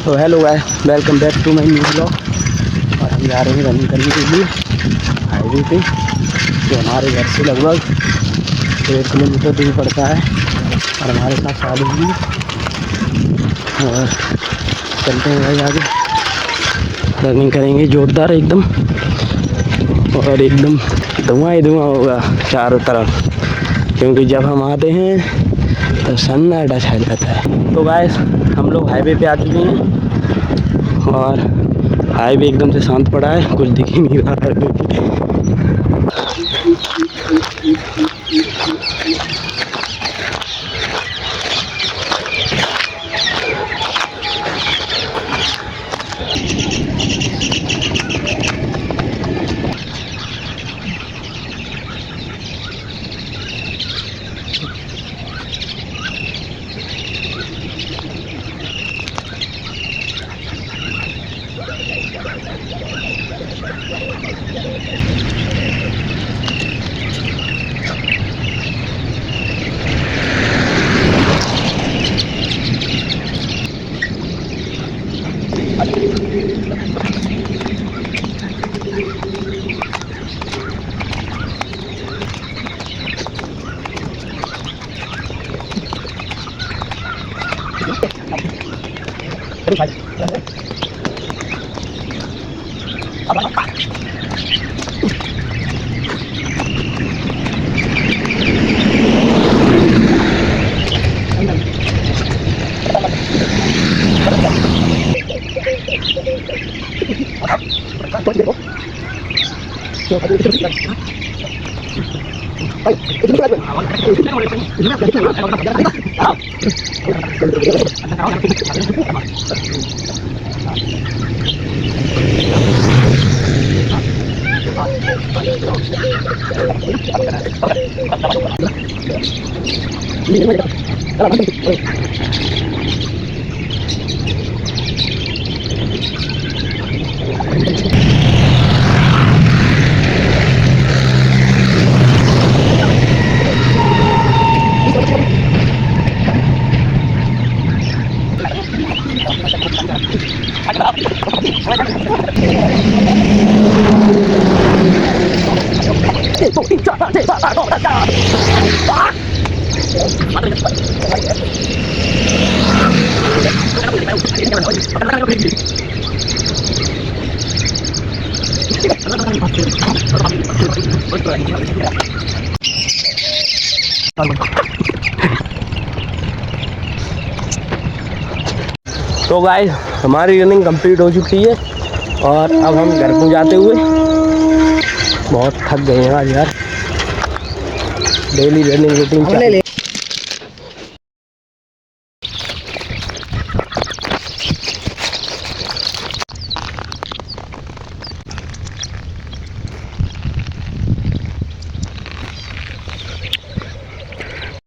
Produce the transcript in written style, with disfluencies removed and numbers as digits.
तो hello guys, welcome back to my new blog. और हम जा रहे हैं रनिंग करने के लिए हाईवे पे, जो हमारे घर से लगभग 1 किलोमीटर दूर पड़ता है। और हमारे साथ शादी हुई और चलते हैं भाई आगे, रनिंग करेंगे जोरदार एकदम, और एकदम धुआं ही धुआं होगा चारों तरफ, क्योंकि जब हम आते हैं तो सन्नाटा छा जाता है। तो गाइस हम लोग हाईवे पे आ चुके हैं और हाईवे एकदम से शांत पड़ा है, कुछ दिख ही नहीं रहा है। तो गाइस हमारी रनिंग कंप्लीट हो चुकी है और अब हम घर को जाते हुए बहुत थक गए हैं आज यार। Daily running routine